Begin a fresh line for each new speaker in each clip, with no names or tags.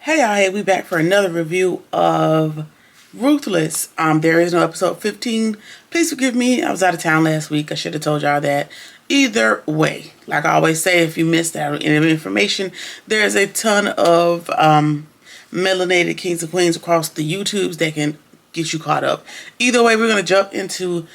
Hey y'all, hey, we back for another review of Ruthless. There is no episode 15. Please forgive me, I was out of town last week. I should have told y'all that. Either way, like I always say, if you missed out on any information, there's a ton of melanated kings and queens across the YouTubes that can get you caught up. Either way, we're going to jump into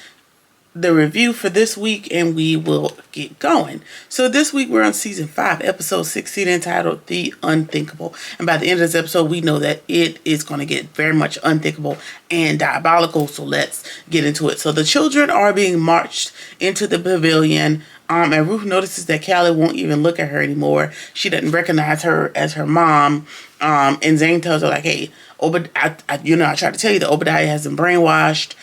the review for this week and we will get going. So this week we're on season 5, episode 16, entitled The Unthinkable. And by the end of this episode, we know that it is going to get very much unthinkable and diabolical. So let's get into it. So the children are being marched into the pavilion. And Ruth notices that Callie won't even look at her anymore. She doesn't recognize her as her mom. And Zane tells her like, hey, I tried to tell you that Obadiah has been brainwashed.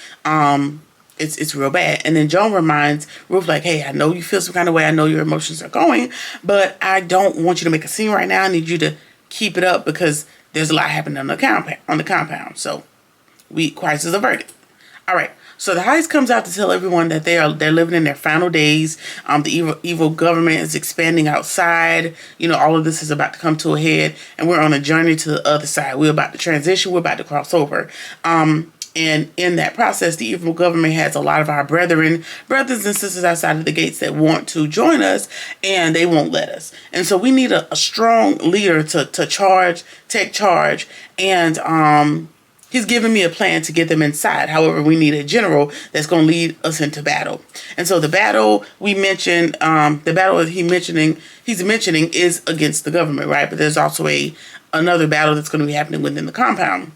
It's real bad. And then Joan reminds Ruth like, hey, I know you feel some kind of way. I know your emotions are going, but I don't want you to make a scene right now. I need you to keep it up because there's a lot happening on the compound. So crisis averted. All right. So the heist comes out to tell everyone that they're living in their final days. The evil government is expanding outside. All of this is about to come to a head, and we're on a journey to the other side. We're about to transition. We're about to cross over. And in that process, the evil government has a lot of our brothers and sisters outside of the gates that want to join us, and they won't let us. And so we need a strong leader to take charge. And he's given me a plan to get them inside. However, we need a general that's going to lead us into battle. And so the battle we mentioned, the battle that he's mentioning is against the government, right? But there's also another battle that's going to be happening within the compound.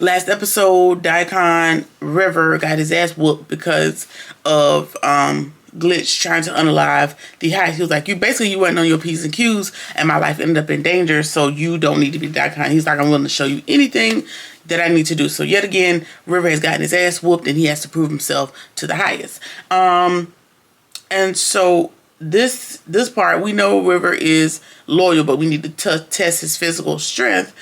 Last episode, Daikon River got his ass whooped because of Glitch trying to unalive the heist. He was like, you weren't on your P's and Q's, and my life ended up in danger, so you don't need to be Daikon. He's like, I'm willing to show you anything that I need to do. So yet again, River has gotten his ass whooped, and he has to prove himself to the highest. And so this part, we know River is loyal, but we need to test his physical strength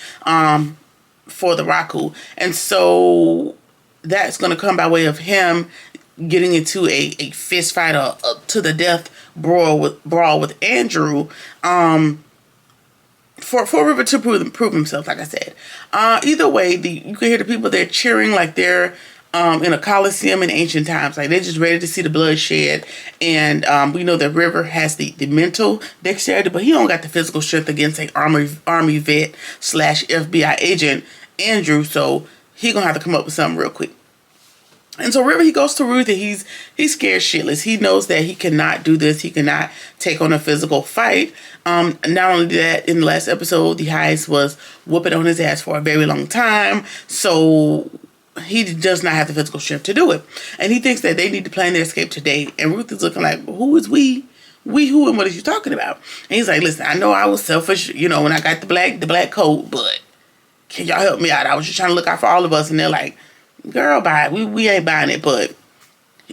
for the Raku. And so that's going to come by way of him getting into a fist fight, a to the death brawl with Andrew, for River to prove himself, like I said. Either way, you can hear the people there cheering like they're in a coliseum in ancient times. Like they're just ready to see the bloodshed. And we know that River has the mental dexterity, but he don't got the physical strength against an army vet / FBI agent, Andrew. So he gonna have to come up with something real quick. And so River, he goes to Ruth, and he's scared shitless. He knows that he cannot do this. He cannot take on a physical fight. Not only that, in the last episode, the heist was whooping on his ass for a very long time. So he does not have the physical strength to do it. And he thinks that they need to plan their escape today. And Ruth is looking like, well, who is we? We who and what are you talking about? And he's like, listen, I know I was selfish, when I got the black coat, but can y'all help me out? I was just trying to look out for all of us. And they're like, girl, buy it. We ain't buying it. But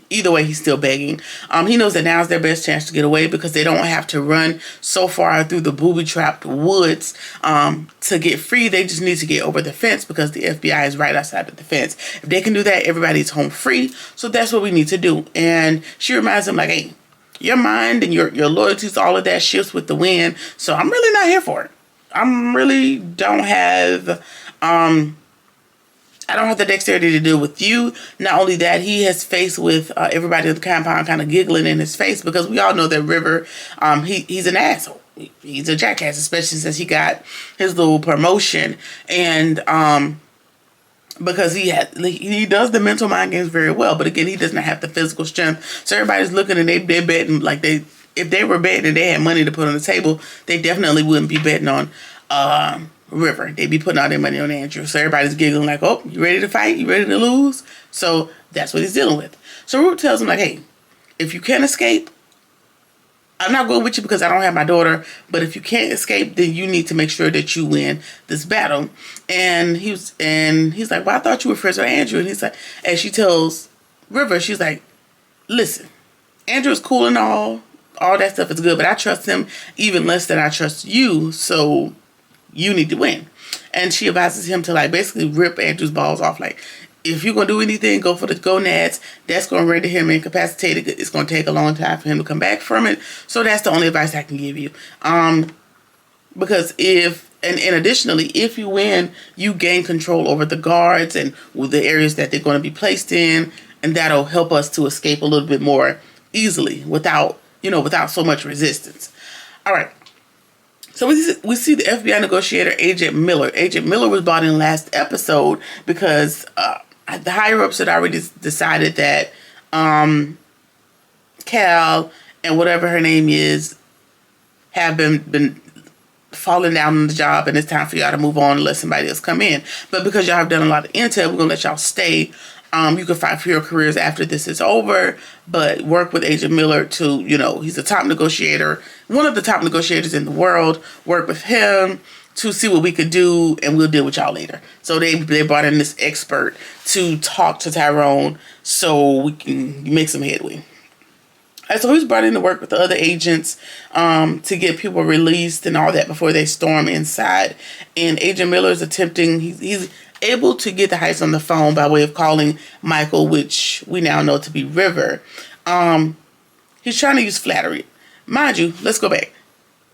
either way, he's still begging. He knows that now's their best chance to get away because they don't have to run so far through the booby-trapped woods to get free. They just need to get over the fence because the FBI is right outside of the fence. If they can do that, everybody's home free. So that's what we need to do. And she reminds him like, hey, your mind and your loyalties, all of that shifts with the wind. So I'm really not here for it. I don't have the dexterity to deal with you. Not only that, he has faced with everybody in the compound kind of giggling in his face because we all know that River, he's an asshole. He's a jackass, especially since he got his little promotion. And because he does the mental mind games very well. But again, he does not have the physical strength. So everybody's looking and they're betting like if they were betting and they had money to put on the table, they definitely wouldn't be betting on River. They'd be putting all their money on Andrew. So everybody's giggling like, oh, you ready to fight? You ready to lose? So that's what he's dealing with. So Ruth tells him like, hey, if you can't escape, I'm not going with you because I don't have my daughter. But if you can't escape, then you need to make sure that you win this battle. And he's like, well, I thought you were friends with Andrew. And he's like, and she tells River, she's like, listen, Andrew is cool and all that stuff is good, but I trust him even less than I trust you. So you need to win. And she advises him to basically rip Andrew's balls off. Like, if you're going to do anything, go for the gonads. That's going to render him incapacitated. It's going to take a long time for him to come back from it. So that's the only advice I can give you. Because if and additionally, if you win, you gain control over the guards and the areas that they're going to be placed in, and that'll help us to escape a little bit more easily without so much resistance. All right. So we see the FBI negotiator, Agent Miller. Agent Miller was brought in last episode because the higher-ups had already decided that Cal and whatever her name is have been falling down on the job, and it's time for y'all to move on and let somebody else come in. But because y'all have done a lot of intel, we're going to let y'all stay. You can fight for your careers after this is over, but work with Agent Miller to, he's a top negotiator, one of the top negotiators in the world. Work with him to see what we could do, and we'll deal with y'all later. So they brought in this expert to talk to Tyrone so we can make some headway. So he's brought in to work with the other agents to get people released and all that before they storm inside. And Agent Miller is attempting, he's able to get the heist on the phone by way of calling Michael, which we now know to be River. He's trying to use flattery. Mind you, let's go back.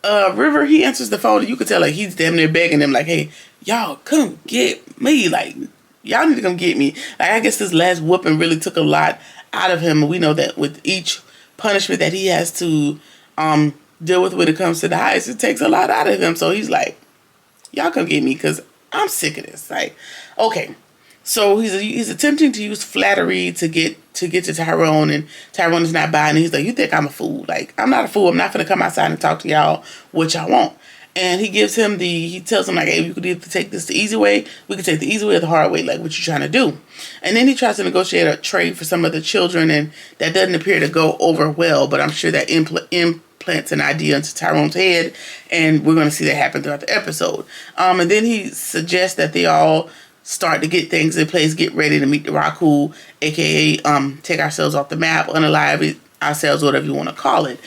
River, he answers the phone, and you can tell, like, he's damn near begging them, like, hey, y'all come get me. Like, y'all need to come get me. Like, I guess this last whooping really took a lot out of him. And we know that with each punishment that he has to deal with when it comes to the heist, it takes a lot out of him. So he's like, y'all come get me because I'm sick of this. Like, okay. So he's attempting to use flattery to get to Tyrone, and Tyrone is not buying it. He's like, you think I'm a fool? Like, I'm not a fool. I'm not going to come outside and talk to y'all what y'all want. And he tells him, like, hey, you could either take this the easy way, we could take the easy way or the hard way, like what you trying to do. And then he tries to negotiate a trade for some of the children, and that doesn't appear to go over well, but I'm sure that implants an idea into Tyrone's head, and we're going to see that happen throughout the episode. And then he suggests that they all start to get things in place, get ready to meet the Raku, aka take ourselves off the map, unalive ourselves, whatever you want to call it.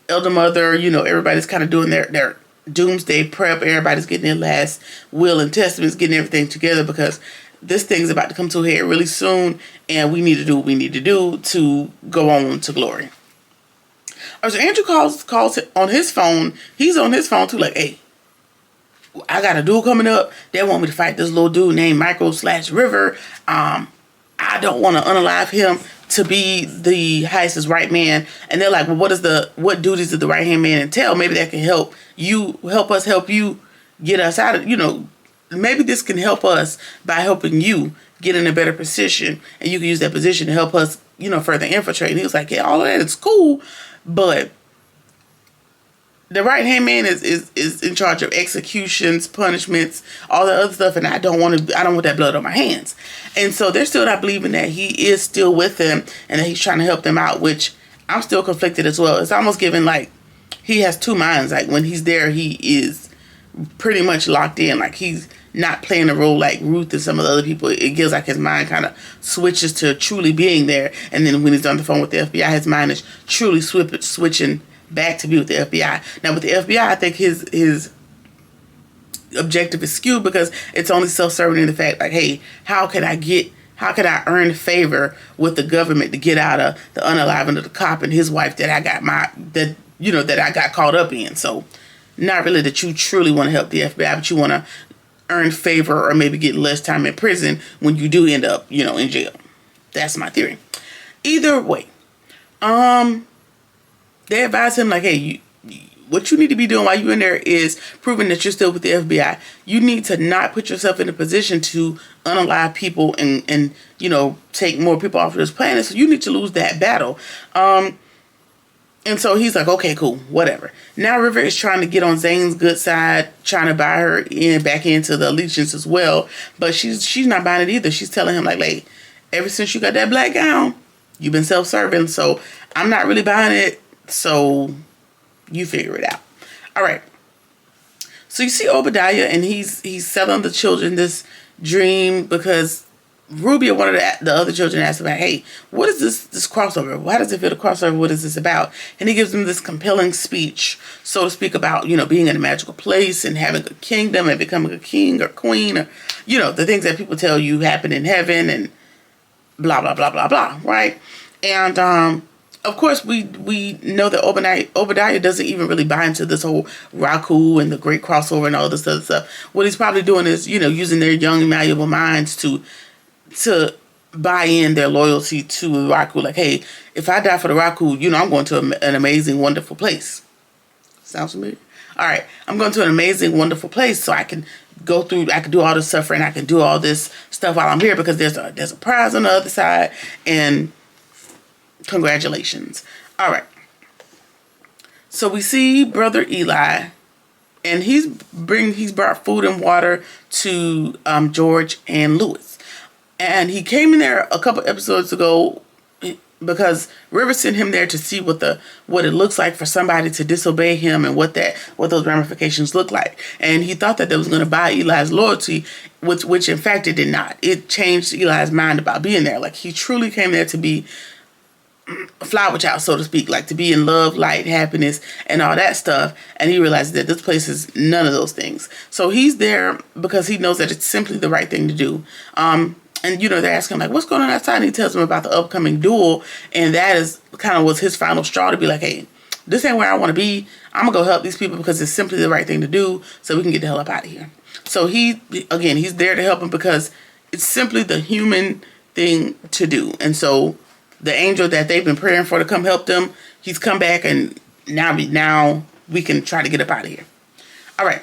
Elder Mother, everybody's kind of doing their doomsday prep. Everybody's getting their last will and testaments, getting everything together because this thing's about to come to a head really soon, and we need to do what we need to do to go on to glory. So Andrew calls on his phone. He's on his phone too, like, hey, I got a dude coming up. They want me to fight this little dude named Michael/River. I don't want to unalive him to be the heist's right man. And they're like, well, what duties did the right hand man entail? Maybe that can help us help you get us out of, maybe this can help us by helping you get in a better position, and you can use that position to help us, further infiltrate. And he was like, yeah, all of that is cool, but the right-hand man is in charge of executions, punishments, all the other stuff, and I don't want that blood on my hands. And so they're still not believing that he is still with them and that he's trying to help them out, which I'm still conflicted as well. It's almost given like he has two minds. Like when he's there, he is pretty much locked in. Like he's not playing a role like Ruth and some of the other people. It gives like his mind kind of switches to truly being there. And then when he's on the phone with the FBI, his mind is truly switching back to be with the FBI. Now with the FBI, I think his objective is skewed because it's only self-serving in the fact like, hey, how can I earn favor with the government to get out of the unaliving of the cop and his wife that I got caught up in. So not really that you truly want to help the FBI, but you want to earn favor or maybe get less time in prison when you do end up, in jail. That's my theory. Either way, they advise him like, hey, what you need to be doing while you're in there is proving that you're still with the FBI. You need to not put yourself in a position to unalive people and take more people off of this planet. So you need to lose that battle. And so he's like, okay, cool, whatever. Now River is trying to get on Zane's good side, trying to buy her back into the allegiance as well. But she's not buying it either. She's telling him like, hey, ever since you got that black gown, you've been self-serving. So I'm not really buying it. So you figure it out. All right. So you see Obadiah, and he's selling the children this dream because Ruby, one of the other children, asked about, hey, what is this crossover? Why does it feel a crossover? What is this about? And he gives them this compelling speech, so to speak, about, being in a magical place and having a kingdom and becoming a king or queen or, the things that people tell you happen in heaven and blah, blah, blah, blah, blah, right? And of course, we know that Obadiah doesn't even really buy into this whole Raku and the great crossover and all this other stuff. What he's probably doing is, using their young, malleable minds to buy in their loyalty to Raku. Like, hey, if I die for the Raku, I'm going to an amazing, wonderful place. Sounds familiar? All right, I'm going to an amazing, wonderful place so I can I can do all this suffering, I can do all this stuff while I'm here because there's a prize on the other side, and congratulations. All right. So we see Brother Eli, and he's brought food and water to George and Lewis. And he came in there a couple episodes ago because River sent him there to see what it looks like for somebody to disobey him and what those ramifications look like. And he thought that was going to buy Eli's loyalty, which in fact it did not. It changed Eli's mind about being there. Like, he truly came there to be a flower child, so to speak, like to be in love, light, happiness, and all that stuff. And he realized that this place is none of those things. So he's there because he knows that it's simply the right thing to do. And, they're asking, like, what's going on outside? And he tells them about the upcoming duel. And that is kind of was his final straw to be like, hey, this ain't where I want to be. I'm going to go help these people because it's simply the right thing to do so we can get the hell up out of here. So he's there to help them because it's simply the human thing to do. And so the angel that they've been praying for to come help them, he's come back, and now we can try to get up out of here. All right.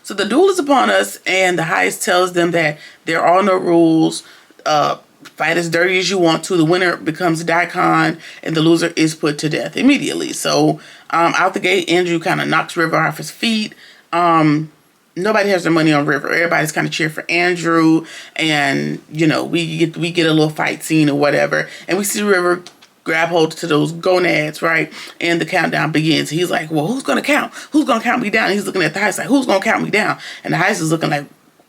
So the duel is upon us, and the highest tells them that there are no rules. Fight as dirty as you want to. The winner becomes Daikon, and the loser is put to death immediately. So out the gate, Andrew kind of knocks River off his feet. Nobody has their money on River. Everybody's kind of cheering for Andrew, and we get a little fight scene or whatever, and we see River grab hold to those gonads, right? And the countdown begins. He's like, well, who's gonna count? Who's gonna count me down? And he's looking at the heist like, who's gonna count me down? And the heist is looking like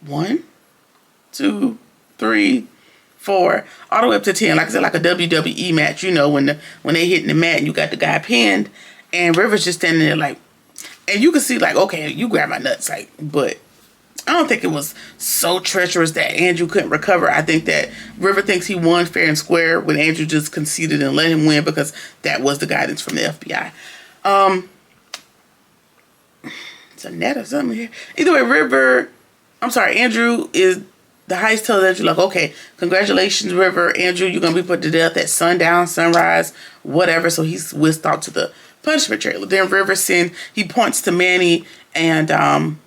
1, 2, 3, 4, all the way up to 10. Like I said, like a WWE match. When they hitting the mat and you got the guy pinned, and River's just standing there like. And you can see, like, okay, you grab my nuts, like, but I don't think it was so treacherous that Andrew couldn't recover. I think that River thinks he won fair and square when Andrew just conceded and let him win because that was the guidance from the FBI. It's a net or something here. Either way, Andrew is, the heist tells Andrew, like, okay, congratulations, River. Andrew, you're going to be put to death at sundown, sunrise, whatever. So he's whisked out to the punishment trailer. Then River he points to Manny and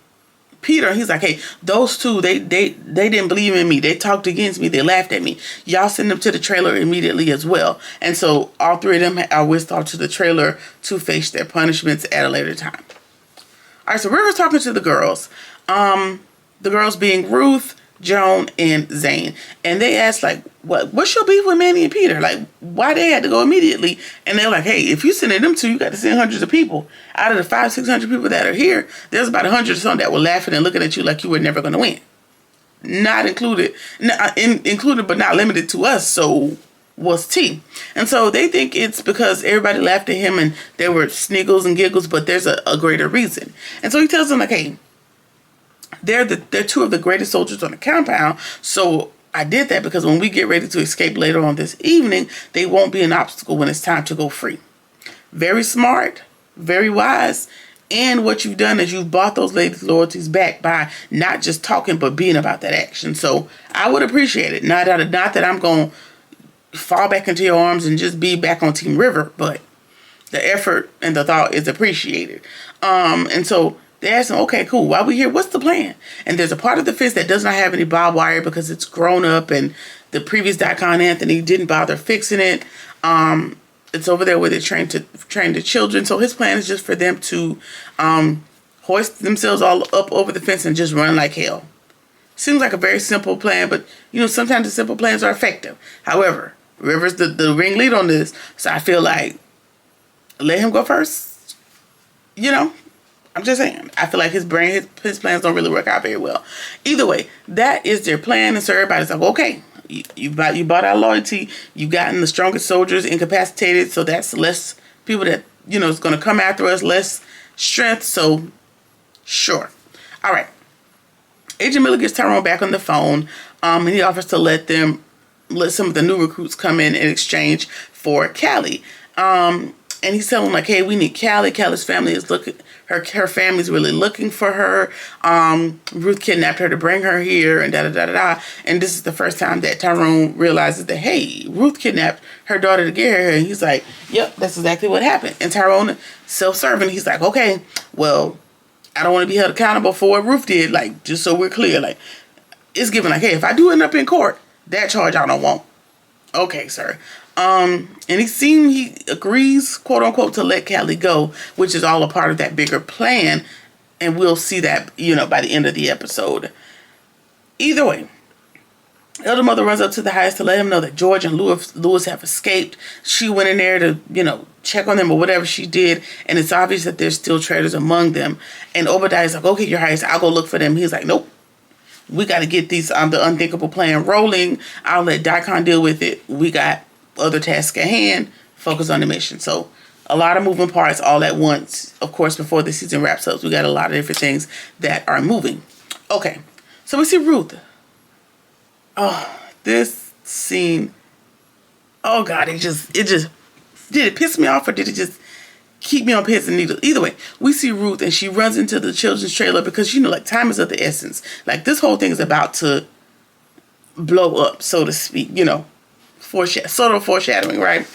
Peter. He's like, hey, those two, they didn't believe in me. They talked against me. They laughed at me. Y'all send them to the trailer immediately as well. And so all three of them are whisked off to the trailer to face their punishments at a later time. All right, so River's talking to the girls. The girls being Ruth, Joan, and Zane. And they asked, like, what's your beef with Manny and Peter? Like, why they had to go immediately? And they're like, hey, if you send them two, you got to send hundreds of people. Out of the 500-600 people that are here, there's about 100 or something that were laughing and looking at you like you were never going to win. Not included, included but not limited to us. So what's T? And so they think it's because everybody laughed at him and there were sniggles and giggles, but there's a greater reason. And so he tells them, like, hey, they're two of the greatest soldiers on the compound. So I did that because when we get ready to escape later on this evening, they won't be an obstacle when it's time to go free. Very smart, very wise. And what you've done is you've bought those ladies' loyalties back by not just talking, but being about that action. So I would appreciate it. Not that I'm going to fall back into your arms and just be back on Team River, but the effort and the thought is appreciated. And so they asked him, okay, cool, while we here, what's the plan? And there's a part of the fence that does not have any barbed wire because it's grown up and the previous Daikon Anthony didn't bother fixing it. It's over there where they train the children. So his plan is just for them to hoist themselves all up over the fence and just run like hell. Seems like a very simple plan, but, sometimes the simple plans are effective. However, River's the ringleader on this, so I feel like let him go first. I'm just saying. I feel like his plans don't really work out very well. Either way, that is their plan, and so everybody's like, okay, you bought our loyalty. You've gotten the strongest soldiers incapacitated, so that's less people that is going to come after us, less strength. So, sure. All right. Agent Miller gets Tyrone back on the phone, and he offers to let them let some of the new recruits come in exchange for Callie. And he's telling them, like, hey, we need Callie. Callie's family is looking, her family's really looking for her. Ruth kidnapped her to bring her here, and da-da-da-da-da. And this is the first time that Tyrone realizes that, hey, Ruth kidnapped her daughter to get her. And he's like, yep, that's exactly what happened. And Tyrone, self-serving, he's like, okay, well, I don't want to be held accountable for what Ruth did. Like, just so we're clear, like, it's given, like, hey, if I do end up in court, that charge I don't want. Okay, sir. And he agrees, quote unquote, to let Callie go, which is all a part of that bigger plan. And we'll see that, by the end of the episode. Either way, Elder Mother runs up to the house to let him know that George and Lewis have escaped. She went in there to, check on them or whatever she did. And it's obvious that there's still traitors among them. And Obadiah's like, okay, Your Highness, I'll go look for them. He's like, nope. We got to get the unthinkable plan rolling. I'll let Daikon deal with it. We got other tasks at hand. Focus on the mission. So a lot of moving parts all at once. Of course, before the season wraps up, we got a lot of different things that are moving. Okay, so we see Ruth. Oh, this scene. Oh God, it just did it piss me off, or did it just keep me on pins and needles? Either way, we see Ruth and she runs into the children's trailer because, like, time is of the essence. Like, this whole thing is about to blow up, so to speak, sort of foreshadowing, right?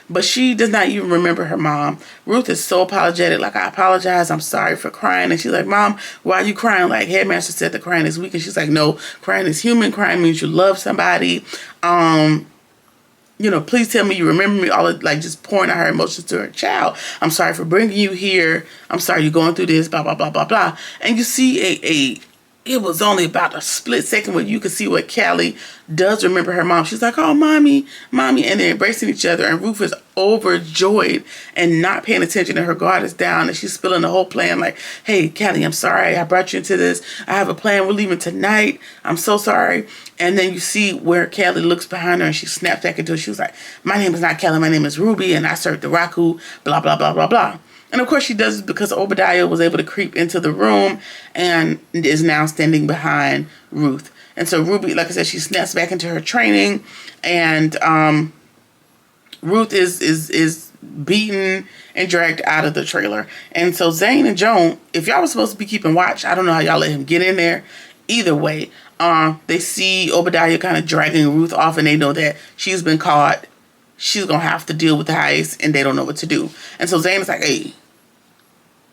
But she does not even remember her mom. Ruth is so apologetic, like, I apologize, I'm sorry for crying. And she's like, Mom, why are you crying? Like, Headmaster said the crying is weak. And she's like, no, crying is human. Crying means you love somebody. Please tell me you remember me. All of, like, just pouring out her emotions to her child. I'm sorry for bringing you here. I'm sorry you're going through this, blah, blah, blah, blah, blah. And you see it was only about a split second where you could see what Callie does remember her mom. She's like, oh, mommy. And they're embracing each other. And Ruth is overjoyed and not paying attention. And her guard is down. And she's spilling the whole plan. Like, hey, Callie, I'm sorry. I brought you into this. I have a plan. We're leaving tonight. I'm so sorry. And then you see where Callie looks behind her and she snaps back into it. She was like, my name is not Callie. My name is Ruby. And I served the Raku, blah, blah, blah, blah, blah. And of course she does it because Obadiah was able to creep into the room and is now standing behind Ruth. And so Ruby, like I said, she snaps back into her training, and Ruth is beaten and dragged out of the trailer. And so Zane and Joan, if y'all were supposed to be keeping watch, I don't know how y'all let him get in there. Either way, they see Obadiah kind of dragging Ruth off, and they know that she's been caught. She's going to have to deal with the heist, and they don't know what to do. And so Zane is like, hey,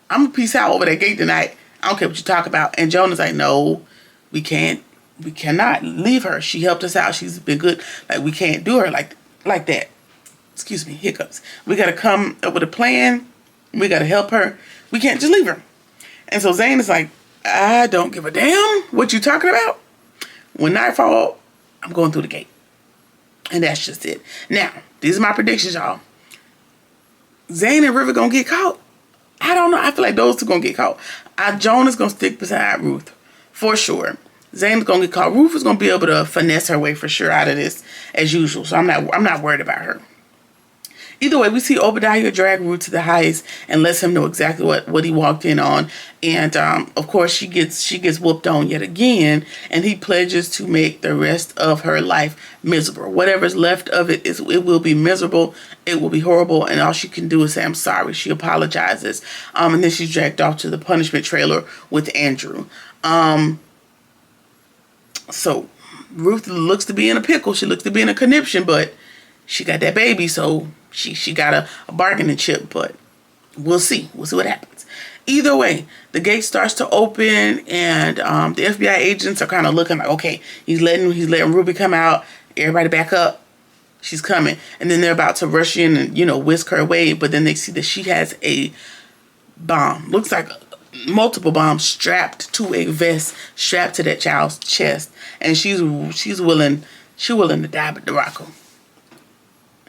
I'm going to peace out over that gate tonight. I don't care what you talk about. And Joan is like, no, we cannot leave her. She helped us out. She's been good. Like, we can't do her like that. Excuse me, hiccups. We got to come up with a plan. We got to help her. We can't just leave her. And so Zane is like, I don't give a damn what you talking about. When nightfall, I'm going through the gate. And that's just it. Now, these are my predictions, y'all. Zane and River gonna get caught. I don't know. I feel like those two gonna get caught. Joan is gonna stick beside Ruth for sure. Zane's gonna get caught. Ruth is gonna be able to finesse her way for sure out of this as usual. So I'm not worried about her. Either way, we see Obadiah drag Ruth to the heist and lets him know exactly what he walked in on. And of course, she gets whooped on yet again. And he pledges to make the rest of her life miserable. Whatever's left of it it will be miserable. It will be horrible. And all she can do is say, I'm sorry. She apologizes. And then she's dragged off to the punishment trailer with Andrew. So Ruth looks to be in a pickle. She looks to be in a conniption, but she got that baby, so she got a bargaining chip, but we'll see. We'll see what happens. Either way, the gate starts to open, and the FBI agents are kind of looking like, okay, he's letting Ruby come out. Everybody back up. She's coming. And then they're about to rush in and, whisk her away, but then they see that she has a bomb. Looks like multiple bombs strapped to a vest, strapped to that child's chest. And she's willing to die with the Rocco.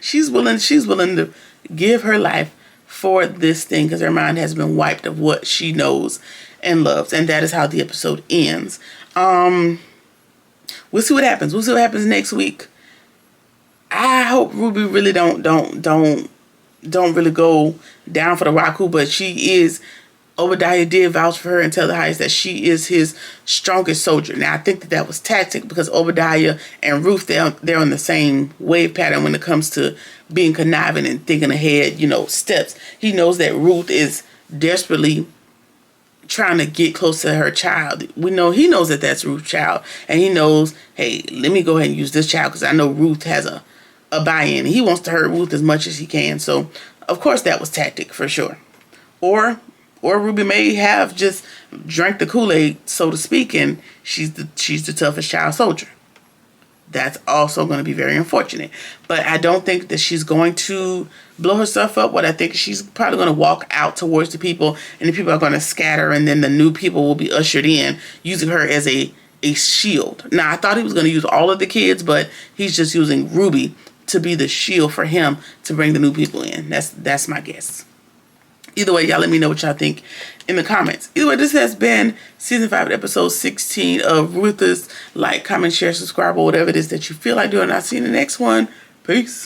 She's willing to give her life for this thing because her mind has been wiped of what she knows and loves. And that is how the episode ends. We'll see what happens. We'll see what happens next week. I hope Ruby really don't really go down for the Raku, but she is Obadiah did vouch for her and tell the highest that she is his strongest soldier. Now, I think that that was tactic because Obadiah and Ruth, they're on the same wave pattern when it comes to being conniving and thinking ahead, steps. He knows that Ruth is desperately trying to get close to her child. He knows that that's Ruth's child. And he knows, hey, let me go ahead and use this child because I know Ruth has a buy-in. He wants to hurt Ruth as much as he can. So, of course, that was tactic for sure. Or Ruby may have just drank the Kool-Aid, so to speak, and she's the toughest child soldier. That's also going to be very unfortunate. But I don't think that she's going to blow herself up. What I think is she's probably going to walk out towards the people, and the people are going to scatter, and then the new people will be ushered in, using her as a shield. Now, I thought he was going to use all of the kids, but he's just using Ruby to be the shield for him to bring the new people in. That's my guess. Either way, y'all let me know what y'all think in the comments. Either way, this has been Season 5, Episode 16 of Ruthless. Like, comment, share, subscribe, or whatever it is that you feel like doing. I'll see you in the next one. Peace.